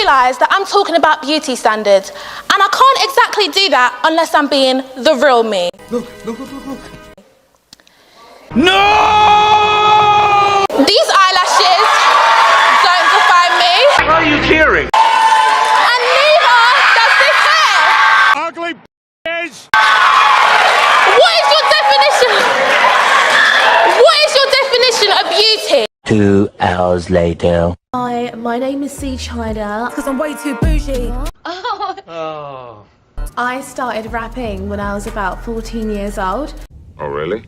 realise that I'm talking about beauty standards, and I can't exactly do that unless I'm being the real me. Look. No! These eyelashes don't define me. Are you cheering? And neither does this hair. Ugly bitch! What is your definition? What is your definition of beauty? 2 hours later. Hi, my name is C China. Because I'm way too bougie. Oh. I started rapping when I was about 14 years old. Oh, really?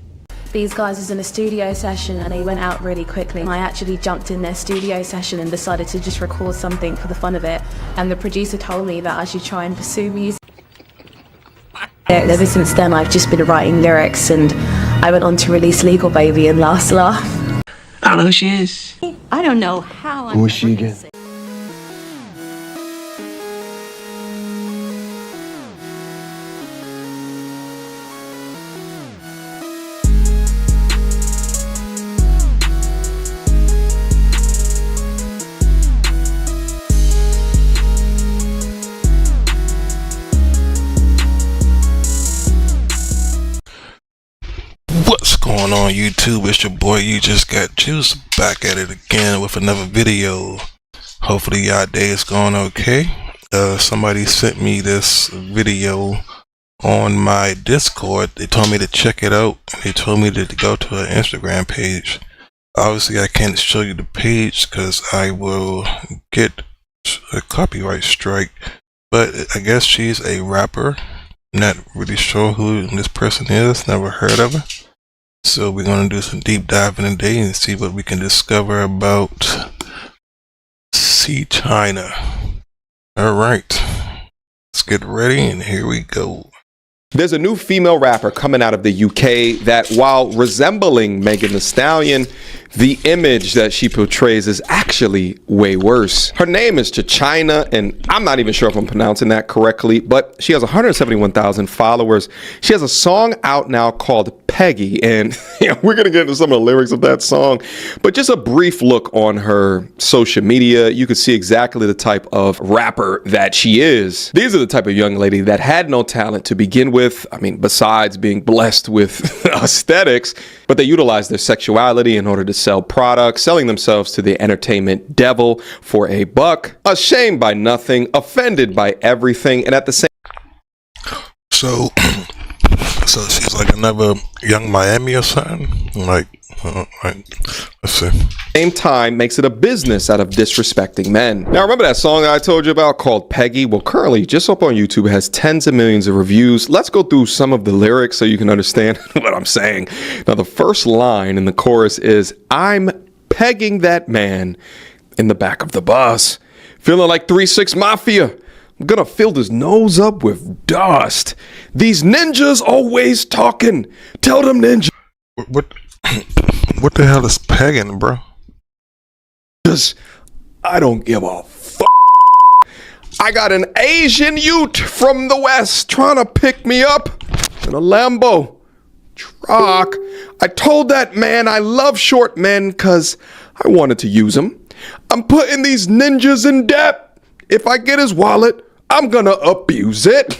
These guys was in a studio session and they went out really quickly. I actually jumped in their studio session and decided to just record something for the fun of it. And the producer told me that I should try and pursue music. Ever since then, I've just been writing lyrics, and I went on to release Legal Baby and Last Laugh. I don't know who she is. I don't know how I'm Who is she again? What's going on YouTube? It's your boy You Just Got Juice, back at it again with another video. Hopefully y'all day is going okay. Somebody sent me this video on my Discord. They told me to check it out. They told me to go to an Instagram page. Obviously I can't show you the page because I will get a copyright strike, but I guess she's a rapper. Not really sure who this person is, never heard of her. So we're going to do some deep diving today and see what we can discover about C China. Alright, let's get ready and here we go. There's a new female rapper coming out of the UK that, while resembling Megan Thee Stallion, the image that she portrays is actually way worse. Her name is China, and I'm not even sure if I'm pronouncing that correctly, but she has 171,000 followers. She has a song out now called Peggy, and we're gonna get into some of the lyrics of that song, but just a brief look on her social media, you can see exactly the type of rapper that she is. These are the type of young lady that had no talent to begin with. I mean, besides being blessed with aesthetics, but they utilize their sexuality in order to sell products, selling themselves to the entertainment devil for a buck, ashamed by nothing, offended by everything, and at the same So she's like another Young Miami or something? Like, let's see. same time makes it a business out of disrespecting men. Now remember that song that I told you about called Peggy? Well, currently just up on YouTube, it has tens of millions of reviews. Let's go through some of the lyrics so you can understand what I'm saying. Now the first line in the chorus is, "I'm pegging that man in the back of the bus, feeling like 3-6 Mafia. I'm gonna fill his nose up with dust. These ninjas always talking. Tell them ninjas What the hell is pegging, bro? I don't give a fuck. I got an Asian youth from the West trying to pick me up in a Lambo truck. I told that man I love short men because I wanted to use them. I'm putting these ninjas in debt. If I get his wallet, I'm gonna abuse it.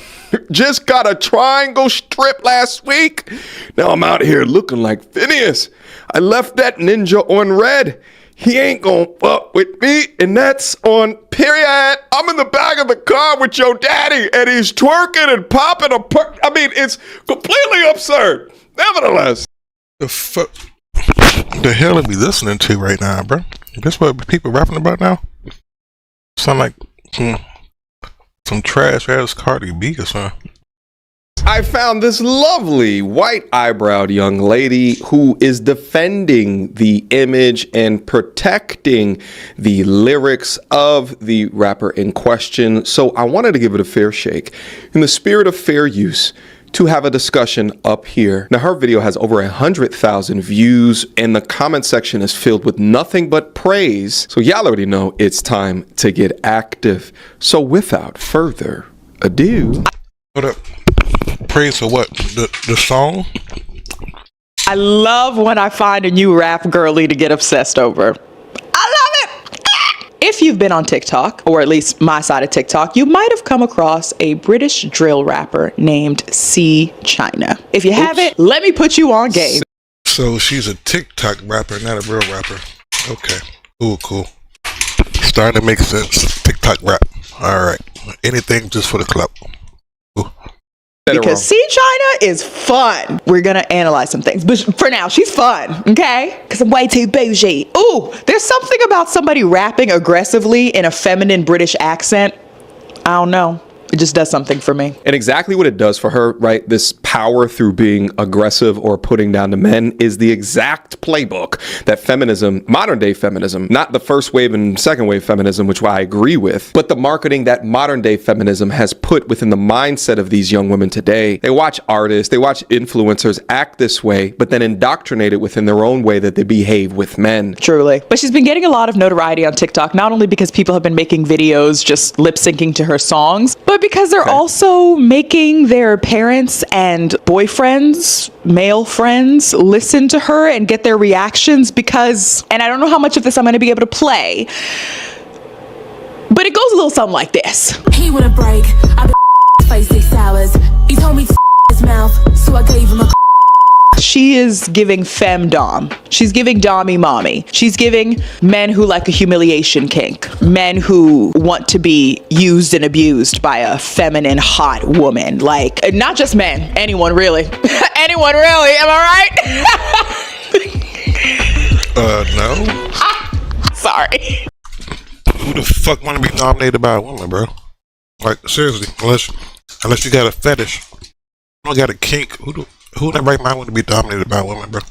Just got a triangle strip last week. Now I'm out here looking like Phineas. I left that ninja on red. He ain't gonna fuck with me, and that's on period. I'm in the back of the car with your daddy, and he's twerking and popping a perk. I mean, it's completely absurd. Nevertheless. The fuck? The hell are we listening to right now, bro? That's what people rapping about now? Sound like some trash ass Cardi B or something. I found this lovely white eyebrowed young lady who is defending the image and protecting the lyrics of the rapper in question. So I wanted to give it a fair shake in the spirit of fair use to have a discussion up here. Now her video has over 100,000 views and the comment section is filled with nothing but praise. So y'all already know it's time to get active. So without further ado. Hold up. Praise for what? The song? I love when I find a new rap girly to get obsessed over. I love it. if you've been on TikTok, or at least my side of TikTok, you might have come across a British drill rapper named C. China. If you haven't, let me put you on game. So she's a TikTok rapper, not a real rapper. Okay. Cool. Starting to make sense. TikTok rap. All right. Anything just for the club. Cool. Because C. China is fun. We're gonna analyze some things, but for now, she's fun, okay? Because I'm way too bougie. Ooh, there's something about somebody rapping aggressively in a feminine British accent. I don't know. It just does something for me. And exactly what it does for her, right? This power through being aggressive or putting down the men is the exact playbook that feminism, modern day feminism, not the first wave and second wave feminism, which I agree with, but the marketing that modern day feminism has put within the mindset of these young women today. They watch artists, they watch influencers act this way, but then indoctrinate it within their own way that they behave with men. Truly. But she's been getting a lot of notoriety on TikTok, not only because people have been making videos just lip syncing to her songs, but because they're also making their parents and boyfriends, male friends, listen to her and get their reactions because, and I don't know how much of this I'm going to be able to play, but it goes a little something like this. He wanna break, I've been face 6 hours. He told me to his mouth, so I gave him a. She is giving femdom. She's giving dommy mommy. She's giving men who like a humiliation kink. Men who want to be used and abused by a feminine, hot woman. Like, not just men, anyone really. Anyone really, am I right? No. Sorry. Who the fuck want to be dominated by a woman, bro? Like, seriously, unless you got a fetish. You don't got a kink. Who in their right mind want to be dominated by a woman, bro?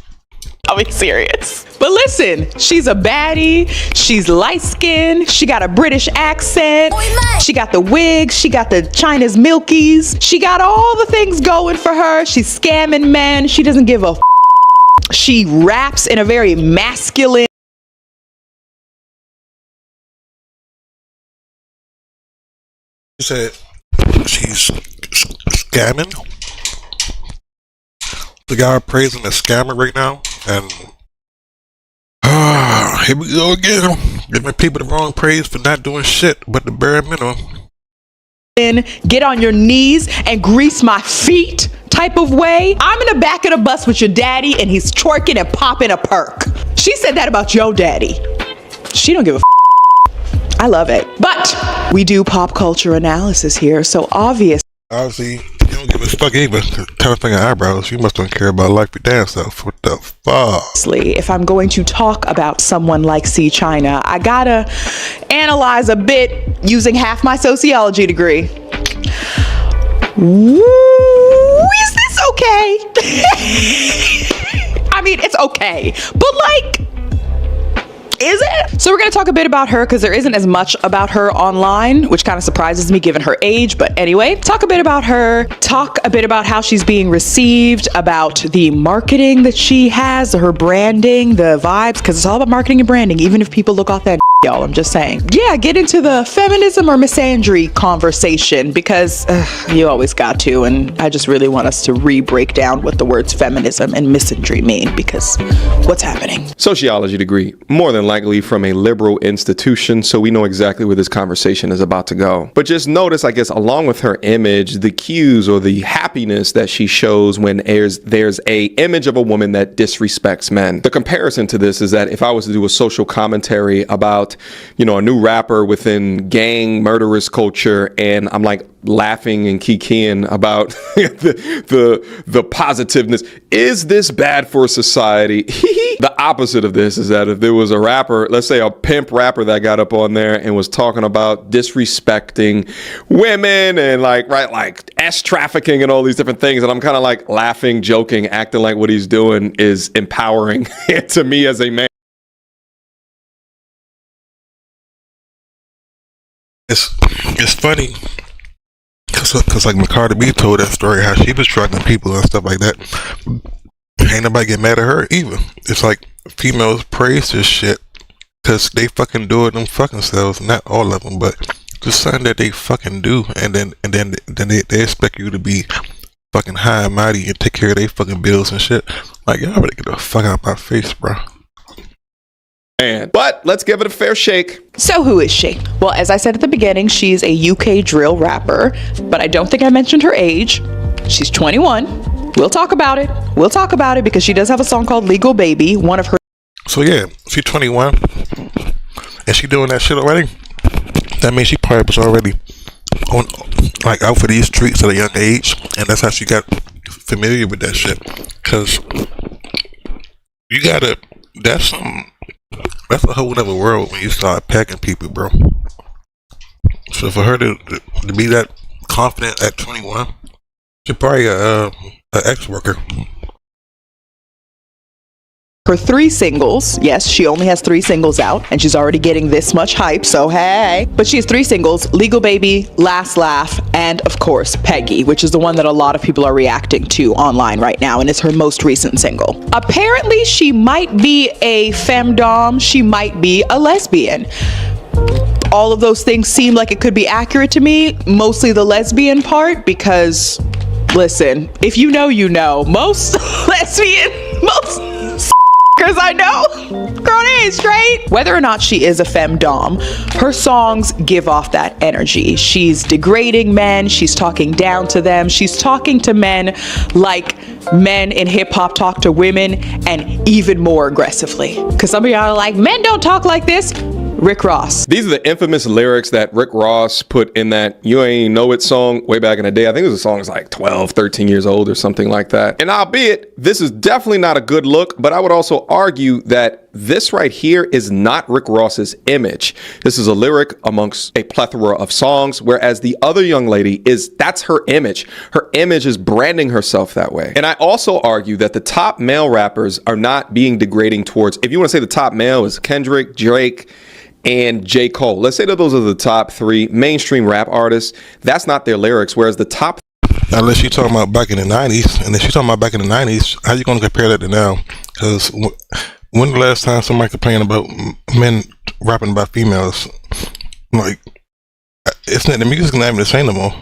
I'll be serious. But listen, she's a baddie. She's light-skinned. She got a British accent. She got the wig. She got the China's milkies. She got all the things going for her. She's scamming men. She doesn't give a She raps in a very masculine. You said she's scamming? The guy praising the scammer right now, and here we go again, giving people the wrong praise for not doing shit but the bare minimum. Get on your knees and grease my feet type of way. I'm in the back of the bus with your daddy and he's twerking and popping a perk. She said that about your daddy. She don't give a I love it. But we do pop culture analysis here, so obviously you don't give a fuck either. Kind of thing of eyebrows. You must don't care about life your damn self. What the fuck? If I'm going to talk about someone like C. China, I gotta analyze a bit using half my sociology degree. Is this okay? I mean, it's okay, but like, is it? So we're going to talk a bit about her because there isn't as much about her online, which kind of surprises me given her age. But anyway, talk a bit about her, talk a bit about how she's being received, about the marketing that she has, her branding, the vibes, because it's all about marketing and branding, even if people look authentic. Y'all, I'm just saying. Yeah, get into the feminism or misandry conversation because you always got to, and I just really want us to re-break down what the words feminism and misandry mean because what's happening? Sociology degree, more than likely from a liberal institution, so we know exactly where this conversation is about to go. But just notice, I guess, along with her image, the cues or the happiness that she shows when there's a image of a woman that disrespects men. The comparison to this is that if I was to do a social commentary about, you know, a new rapper within gang murderous culture, and I'm like laughing and kikiing about the positiveness. Is this bad for society? The opposite of this is that if there was a rapper, let's say a pimp rapper that got up on there and was talking about disrespecting women and like S trafficking and all these different things, and I'm kind of like laughing, joking, acting like what he's doing is empowering to me as a man. It's funny because like Cardi B told that story how she was struggling people and stuff like that. Ain't nobody get mad at her either. It's like females praise this shit because they fucking do it them fucking selves. Not all of them, but just something that they fucking do, and then they expect you to be fucking high and mighty and take care of their fucking bills and shit. Like, y'all better get the fuck out of my face, bro. man. But let's give it a fair shake. So who is she? Well, as I said at the beginning, she's a UK drill rapper, but I don't think I mentioned her age. She's 21. We'll talk about it. We'll talk about it because she does have a song called Legal Baby, one of her. So yeah, she's 21 and she doing that shit already. That means she probably was already on, like, out for these streets at a young age, and that's how she got familiar with that shit. Cause you gotta, that's a whole other world when you start packing people, bro. So for her to be that confident at 21, she's probably a ex-worker. Her 3 singles. Yes, she only has 3 singles out, and she's already getting this much hype, so hey. But she has 3 singles: Legal Baby, Last Laugh, and of course, Peggy, which is the one that a lot of people are reacting to online right now, and is her most recent single. Apparently, she might be a femdom, she might be a lesbian. All of those things seem like it could be accurate to me, mostly the lesbian part, because, listen, if you know, you know. Most because I know, girl, they ain't straight. Whether or not she is a femdom, her songs give off that energy. She's degrading men, she's talking down to them, she's talking to men like men in hip hop talk to women, and even more aggressively. Because some of y'all are like, men don't talk like this. Rick Ross. These are the infamous lyrics that Rick Ross put in that You Ain't Know It song way back in the day. I think the song was like 12, 13 years old or something like that. And albeit, this is definitely not a good look, but I would also argue that this right here is not Rick Ross's image. This is a lyric amongst a plethora of songs, whereas the other young lady that's her image. Her image is branding herself that way. And I also argue that the top male rappers are not being degrading towards, if you want to say the top male is Kendrick, Drake, and J. Cole. Let's say that those are the top 3 mainstream rap artists. That's not their lyrics, whereas the top... Unless you're talking about back in the 90s, and if you're talking about back in the 90s, how you going to compare that to now? Because when the last time somebody complained about men rapping about females? Like, it's not, the music's not even the same no more.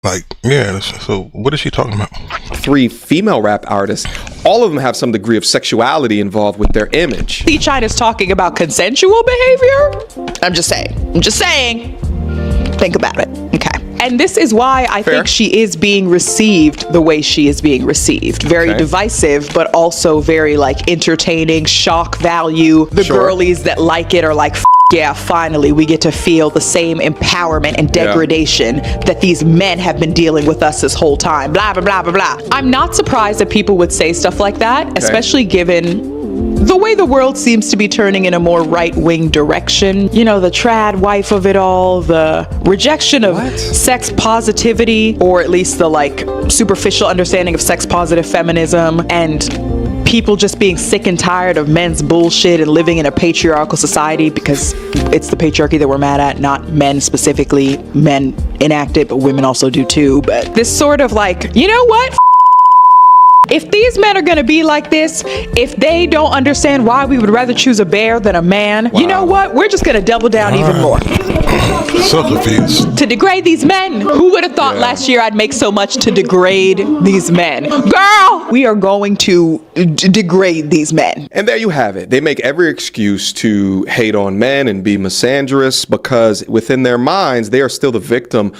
Like, yeah, so what is she talking about? 3 female rap artists, all of them have some degree of sexuality involved with their image. See, China's talking about consensual behavior? I'm just saying. Think about it. Okay. And this is why I think she is being received the way she is being received. Very divisive, but also very, like, entertaining, shock value. The girlies that like it are like, yeah, finally we get to feel the same empowerment and degradation that these men have been dealing with us this whole time. Blah, blah, blah, blah, blah. I'm not surprised that people would say stuff like that, especially given the way the world seems to be turning in a more right-wing direction. You know, the trad wife of it all, the rejection of sex positivity, or at least the, like, superficial understanding of sex positive feminism, and people just being sick and tired of men's bullshit and living in a patriarchal society, because it's the patriarchy that we're mad at, not men specifically. Men enact it, but women also do too. But this sort of like, you know what? If these men are gonna be like this, if they don't understand why we would rather choose a bear than a man, you know what? We're just gonna double down even more. So confused. To degrade these men. Who would have thought last year I'd make so much to degrade these men? Girl, we are going to degrade these men. And there you have it. They make every excuse to hate on men and be misandrous because within their minds, they are still the victim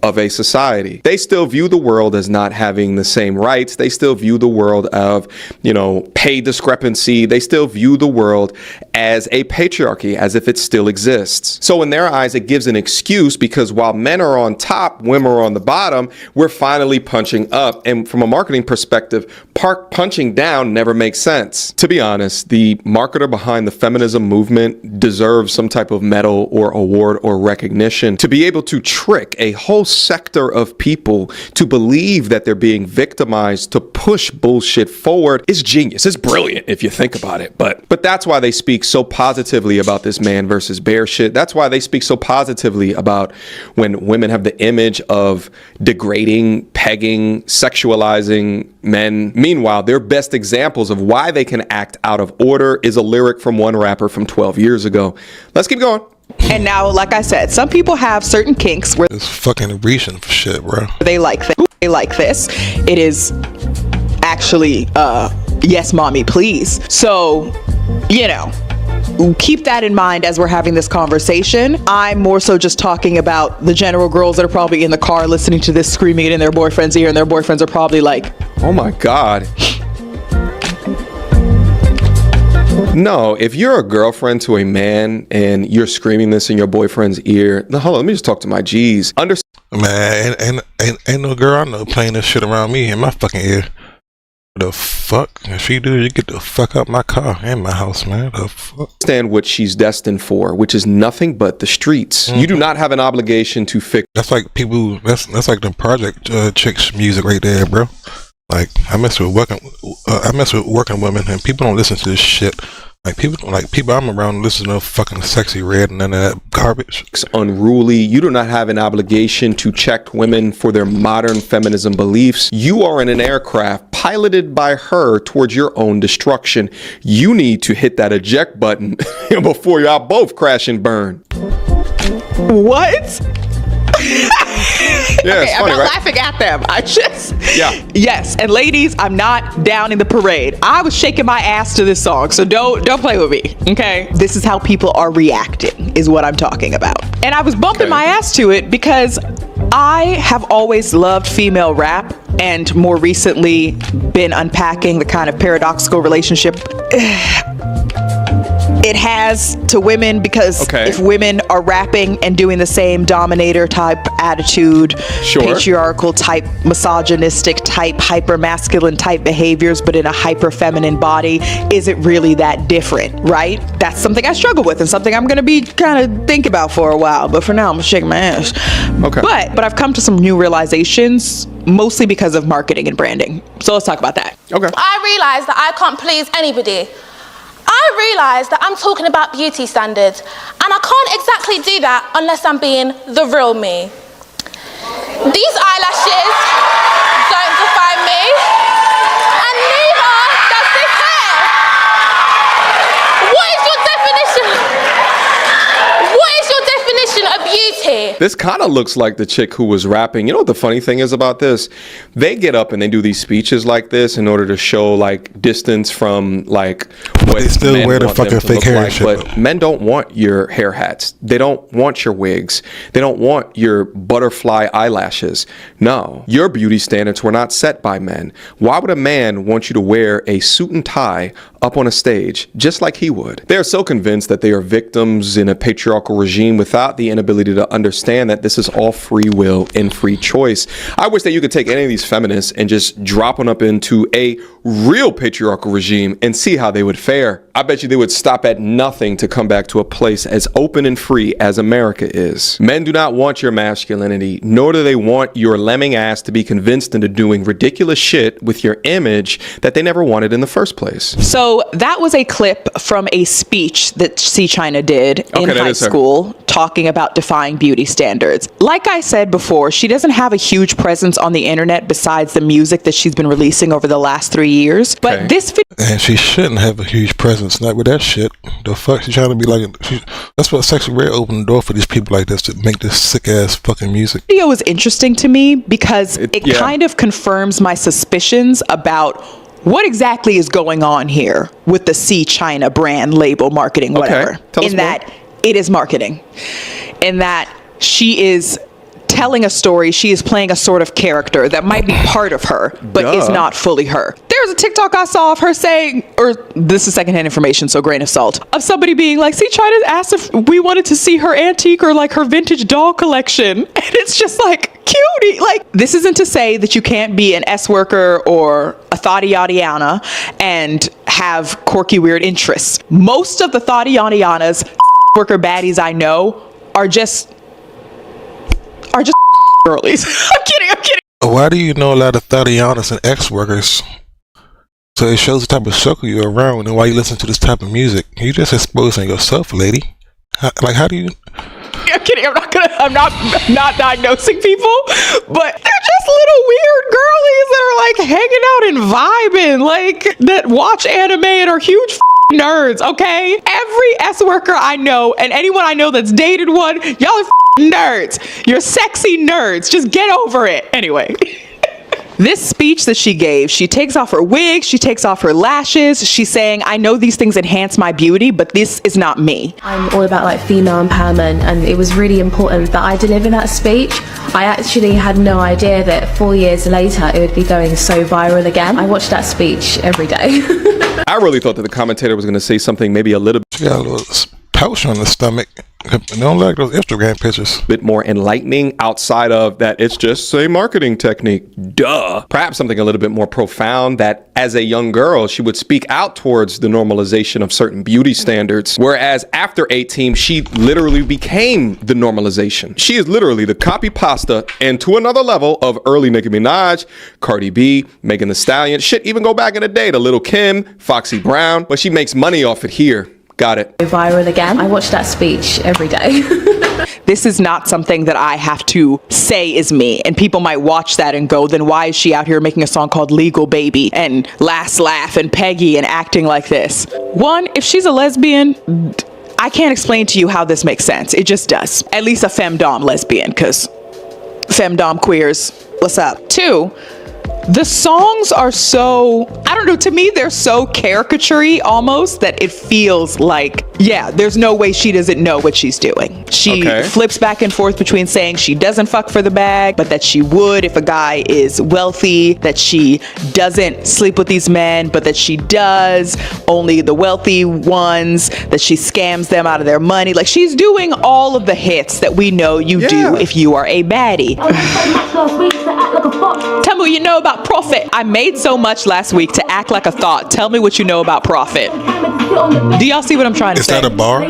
of a society. They still view the world as not having the same rights. They still view the world of, you know, pay discrepancy. They still view the world as a patriarchy, as if it still exists. So in their eyes, it gives an excuse because while men are on top, women are on the bottom, we're finally punching up. And from a marketing perspective, punching down never makes sense. To be honest, the marketer behind the feminism movement deserves some type of medal or award or recognition to be able to trick a whole sector of people to believe that they're being victimized to push bullshit forward is genius. It's brilliant if you think about it. But that's why they speak so positively about this man versus bear shit. That's why they speak so positively about when women have the image of degrading, pegging, sexualizing men. Meanwhile, their best examples of why they can act out of order is a lyric from one rapper from 12 years ago. Let's keep going. And now, like I said, some people have certain kinks where it's fucking reaching for shit, bro. They like this. It is actually, yes, mommy, please. So you know, keep that in mind as we're having this conversation. I'm more so just talking about the general girls that are probably in the car listening to this, screaming it in their boyfriend's ear, and their boyfriends are probably like, oh my God. No, if you're a girlfriend to a man and you're screaming this in your boyfriend's ear, no, hold on, let me just talk to my G's. Man, ain't no girl I know playing this shit around me in my fucking ear. The fuck? If you do, you get the fuck out my car and my house, man. The fuck? Understand what she's destined for, which is nothing but the streets. You do not have an obligation to fix. That's like people. That's like the project chicks music right there, bro. Like I mess with working women, and people don't listen to this shit. Like people I'm around listen to fucking Sexy Red and none of that garbage. It's unruly. You do not have an obligation to check women for their modern feminism beliefs. You are in an aircraft piloted by her towards your own destruction. You need to hit that eject button before y'all both crash and burn. what? Yeah, okay, it's I'm funny, not right? laughing at them. I just, yeah. Yes, and ladies, I'm not downing the parade. I was shaking my ass to this song, so don't play with me, okay? This is how people are reacting, is what I'm talking about. And I was bumping my ass to it because I have always loved female rap, and more recently been unpacking the kind of paradoxical relationship it has to women, because if women are rapping and doing the same dominator type attitude, patriarchal type, misogynistic type, hyper masculine type behaviors, but in a hyper feminine body, is it really that different, right? That's something I struggle with and something I'm gonna be kind of think about for a while, but for now I'm shaking my ass. But I've come to some new realizations, mostly because of marketing and branding. So let's talk about that. I realized that I can't please anybody. I realised that I'm talking about beauty standards, and I can't exactly do that unless I'm being the real me. These eyelashes don't define me, and neither does this hair. What is your definition? What is your definition of beauty? This kind of looks like the chick who was rapping. You know what the funny thing is about this? They get up and they do these speeches like this in order to show like distance from like what they still men wear the want them fucking to fake look hair like. and shit, But though. men don't want your hair hats. They don't want your wigs. They don't want your butterfly eyelashes. No, your beauty standards were not set by men. Why would a man want you to wear a suit and tie up on a stage just like he would? They are so convinced that they are victims in a patriarchal regime without the inability to understand that this is all free will and free choice. I wish that you could take any of these feminists and just drop them up into a real patriarchal regime and see how they would fare. I bet you they would stop at nothing to come back to a place as open and free as America is. Men do not want your masculinity, nor do they want your lemming ass to be convinced into doing ridiculous shit with your image that they never wanted in the first place. So that was a clip from a speech that C. China did in high school talking about defying beauty standards. Like I said before, she doesn't have a huge presence on the internet besides the music that she's been releasing over the last 3 years. But this video... And she shouldn't have a huge presence, not with that shit. The fuck she's trying to be like... That's what Sexy Red opened the door for these people like this to make this sick ass fucking music. The video is interesting to me because it kind of confirms my suspicions about what exactly is going on here with the C China brand label marketing, whatever. In that it is marketing. In that she is telling a story, she is playing a sort of character that might be part of her, but is not fully her. There's a TikTok I saw of her saying, or this is secondhand information, so grain of salt, of somebody being like, see, China asked if we wanted to see her antique or like her vintage doll collection. And it's just like, cutie. Like, this isn't to say that you can't be an S worker or a Thotiana and have quirky, weird interests. Most of the Thotianas, worker baddies I know are just girlies. I'm kidding. Why do you know a lot of Thotianas and ex-workers? So it shows the type of circle you're around and why you listen to this type of music. You just exposing yourself, lady. How do you... I'm kidding. I'm not diagnosing people, but they're just little weird girlies that are like hanging out and vibing, like that watch anime and are huge nerds. Okay, every S worker I know and anyone I know that's dated one, y'all are nerds. You're sexy nerds. Just get over it. Anyway. This speech that she gave, she takes off her wig, she takes off her lashes. She's saying, I know these things enhance my beauty, but this is not me. I'm all about like female empowerment, and it was really important that I deliver that speech. I actually had no idea that 4 years later it would be going so viral again. I watched that speech every day. I really thought that the commentator was going to say something maybe a little She got a little pouch on the stomach. Don't like those Instagram pictures. bit more enlightening outside of that it's just a marketing technique. Duh. Perhaps something a little bit more profound that as a young girl, she would speak out towards the normalization of certain beauty standards. Whereas after 18, she literally became the normalization. She is literally the copy pasta and to another level of early Nicki Minaj, Cardi B, Megan Thee Stallion. Shit, even go back in the day to Lil' Kim, Foxy Brown, but she makes money off it here. Got it. Viral again. I watched that speech every day. This is not something that I have to say is me. And people might watch that and go, then why is she out here making a song called Legal Baby and Last Laugh and Peggy and acting like this? One, if she's a lesbian, I can't explain to you how this makes sense. It just does. At least a femdom lesbian, because femdom queers, what's up? Two, the songs are so, I don't know, to me, they're so caricature-y almost that it feels like, yeah, there's no way she doesn't know what she's doing. She flips back and forth between saying she doesn't fuck for the bag, but that she would if a guy is wealthy, that she doesn't sleep with these men, but that she does, only the wealthy ones, that she scams them out of their money. Like, she's doing all of the hits that we know you do if you are a baddie. Tell me what you know about Profit. I made so much last week to act like a thought. Tell me what you know about Profit. Do y'all see what I'm trying to say? Is that a bar?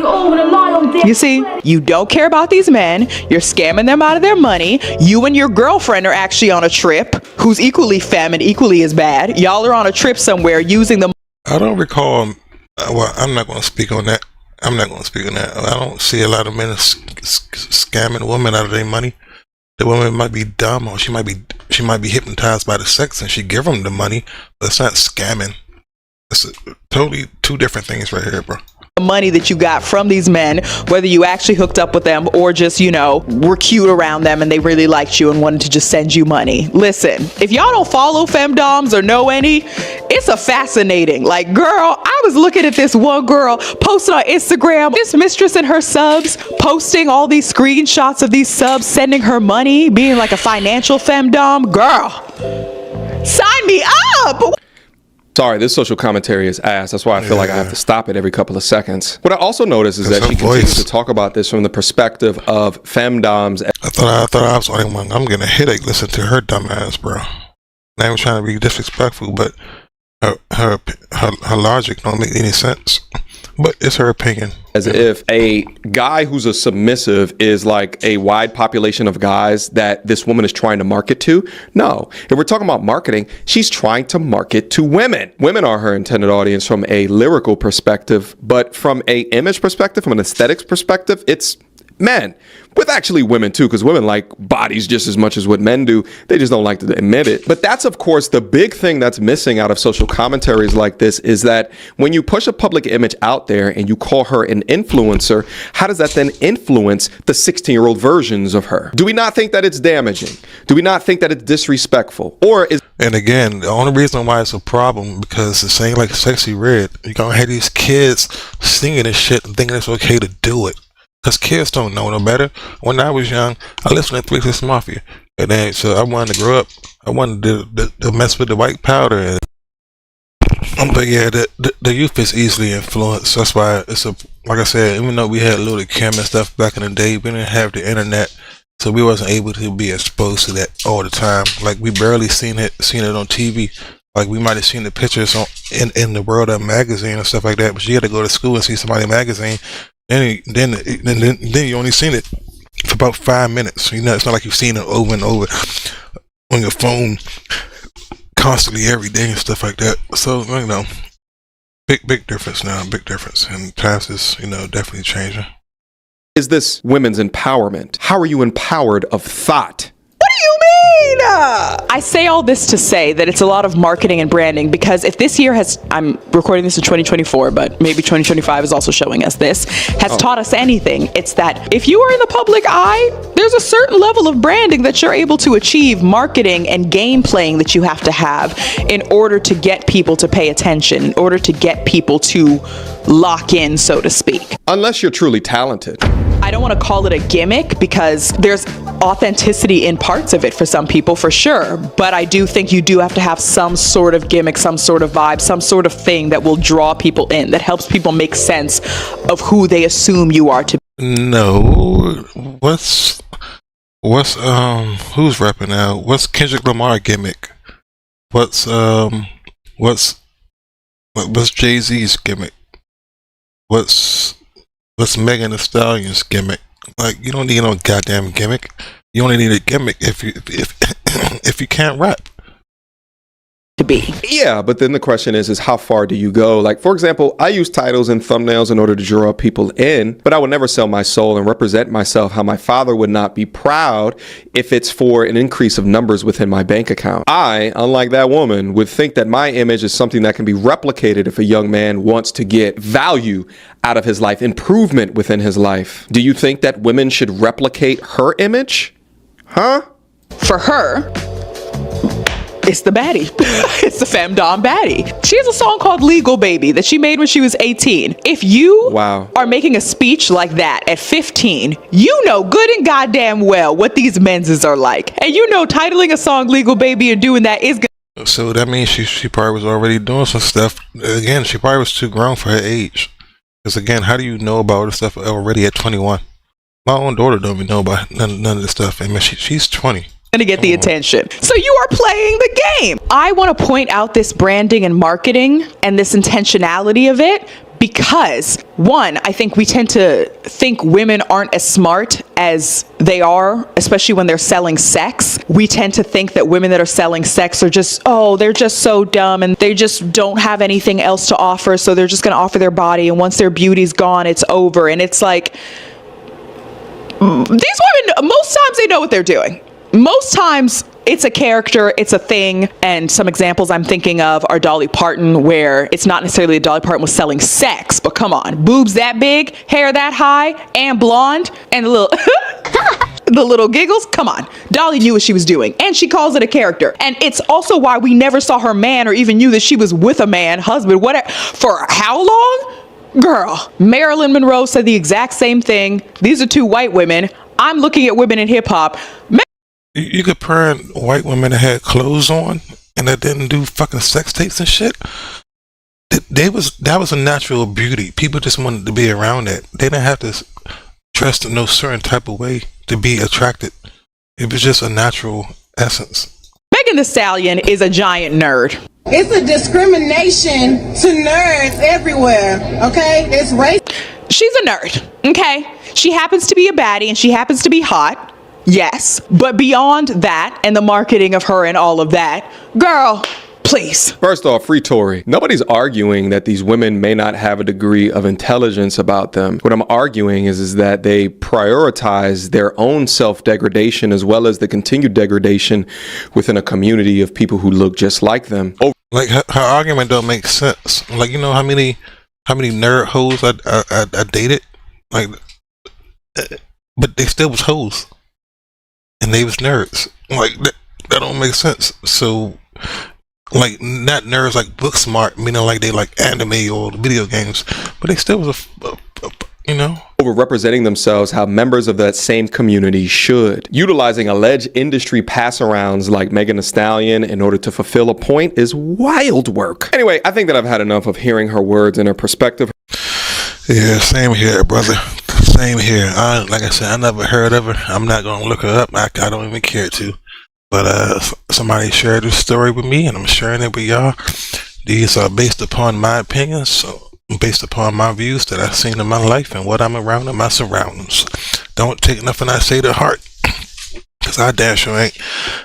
You see, you don't care about these men. You're scamming them out of their money. You and your girlfriend are actually on a trip, who's equally femme and equally as bad. Y'all are on a trip somewhere using the... I don't recall, well, I'm not going to speak on that. I don't see a lot of men scamming women out of their money. The woman might be dumb, or she might be hypnotized by the sex and she give them the money, but it's not scamming. It's totally two different things right here, bro. Money that you got from these men, whether you actually hooked up with them or just, you know, were cute around them and they really liked you and wanted to just send you money. Listen, if y'all don't follow femdoms or know any, it's a fascinating, like, girl, I was looking at this one girl posting on Instagram, this mistress and her subs posting all these screenshots of these subs sending her money, being like a financial femdom. Girl, sign me up. Sorry, this social commentary is ass. That's why I feel like I have to stop it every couple of seconds. What I also noticed is that she continues to talk about this from the perspective of femdoms. I thought I was the only one. I'm getting a headache listening to her dumb ass, bro. Not even trying to be disrespectful, but her logic don't make any sense. But it's her opinion. As if a guy who's a submissive is like a wide population of guys that this woman is trying to market to. No, if we're talking about marketing, she's trying to market to women. Women are her intended audience from a lyrical perspective, but from a image perspective, from an aesthetics perspective, it's men. With actually women too, because women like bodies just as much as what men do. They just don't like to admit it. But that's, of course, the big thing that's missing out of social commentaries like this is that when you push a public image out there and you call her an influencer, how does that then influence the 16-year-old versions of her? Do we not think that it's damaging? Do we not think that it's disrespectful? Or is... And again, the only reason why it's a problem, because it's saying like Sexy Red, you're going to have these kids singing this shit and thinking it's okay to do it. Because kids don't know no better. When I was young, I listened to 3 6 Mafia. And then, so I wanted to grow up. I wanted to mess with the white powder. And, but yeah, the youth is easily influenced. That's why it's like I said, even though we had Lil' Kim and stuff back in the day, we didn't have the internet. So we wasn't able to be exposed to that all the time. Like, we barely seen it on TV. Like, we might have seen the pictures in the World Up magazine and stuff like that. But you had to go to school and see somebody's magazine. Then you only seen it for about 5 minutes. You know, it's not like you've seen it over and over on your phone constantly every day and stuff like that. So, you know, big difference now, big difference. And times is, you know, definitely changing. Is this women's empowerment? How are you empowered of thought? What do you I say all this to say that it's a lot of marketing and branding, because if this year has, I'm recording this in 2024, but maybe 2025 is also showing us this, has taught us anything, it's that if you are in the public eye, there's a certain level of branding that you're able to achieve, marketing and game playing that you have to have in order to get people to pay attention, in order to get people to lock in, so to speak. Unless you're truly talented. I don't want to call it a gimmick because there's authenticity in parts of it for some people, for sure. But I do think you do have to have some sort of gimmick, some sort of vibe, some sort of thing that will draw people in, that helps people make sense of who they assume you are to be. No. What's who's rapping now? What's Kendrick Lamar gimmick? What's Jay-Z's gimmick? What's Megan Thee Stallion's gimmick? Like, you don't need no goddamn gimmick. You only need a gimmick if you can't rap. To be. Yeah, but then the question is how far do you go? Like, for example, I use titles and thumbnails in order to draw people in, but I would never sell my soul and represent myself how my father would not be proud if it's for an increase of numbers within my bank account. I, unlike that woman, would think that my image is something that can be replicated if a young man wants to get value out of his life, improvement within his life. Do you think that women should replicate her image? Huh? For her, it's the baddie. It's the femdom baddie. She has a song called Legal Baby that she made when she was 18. If you are making a speech like that at 15, you know good and goddamn well what these menses are like. And you know titling a song Legal Baby and doing that is gonna... So that means she probably was already doing some stuff. Again, she probably was too grown for her age. Because again, how do you know about this stuff already at 21? My own daughter don't even know about none of this stuff. I mean, she's 20. To get the attention. So you are playing the game. I want to point out this branding and marketing and this intentionality of it because, one, I think we tend to think women aren't as smart as they are, especially when they're selling sex. We tend to think that women that are selling sex are just, they're just so dumb and they just don't have anything else to offer, so they're just going to offer their body, and once their beauty's gone, it's over. And it's like, these women, most times they know what they're doing. Most times it's a character, it's a thing, and some examples I'm thinking of are Dolly Parton, where it's not necessarily that Dolly Parton was selling sex, but come on, boobs that big, hair that high, and blonde, and the little the little giggles, come on. Dolly knew what she was doing, and she calls it a character. And it's also why we never saw her man or even knew that she was with a man, husband, whatever, for how long? Girl, Marilyn Monroe said the exact same thing. These are two white women. I'm looking at women in hip hop. You comparing white women that had clothes on and that didn't do fucking sex tapes and shit? That was a natural beauty. People just wanted to be around that. They didn't have to dress in no certain type of way to be attracted. It was just a natural essence. Megan Thee Stallion is a giant nerd. It's a discrimination to nerds everywhere, okay? It's race. She's a nerd, okay? She happens to be a baddie and she happens to be hot. Yes, but beyond that and the marketing of her and all of that, girl, please. First off, free Tory. Nobody's arguing that these women may not have a degree of intelligence about them. What I'm arguing is that they prioritize their own self-degradation as well as the continued degradation within a community of people who look just like them. Like her argument don't make sense. Like, you know how many nerd hoes I dated? Like, but they still was hoes. And they was nerds. Like, that don't make sense. So, like, not nerds like book smart, meaning like they like anime or video games, but they still was overrepresenting themselves how members of that same community should. Utilizing alleged industry pass-arounds like Megan Thee Stallion in order to fulfill a point is wild work. Anyway, I think that I've had enough of hearing her words and her perspective. Yeah, same here, brother. Same here. Like I said, I never heard of her. I'm not gonna look her up. I don't even care to. But somebody shared this story with me, and I'm sharing it with y'all. These are based upon my opinions, so based upon my views that I've seen in my life and what I'm around in my surroundings. Don't take nothing I say to heart, cause I damn sure ain't.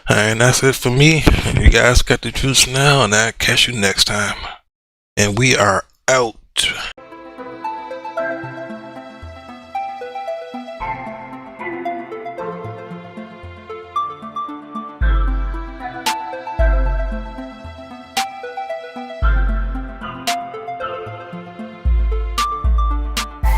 And that's it for me. You guys got the juice now, and I'll catch you next time. And we are out.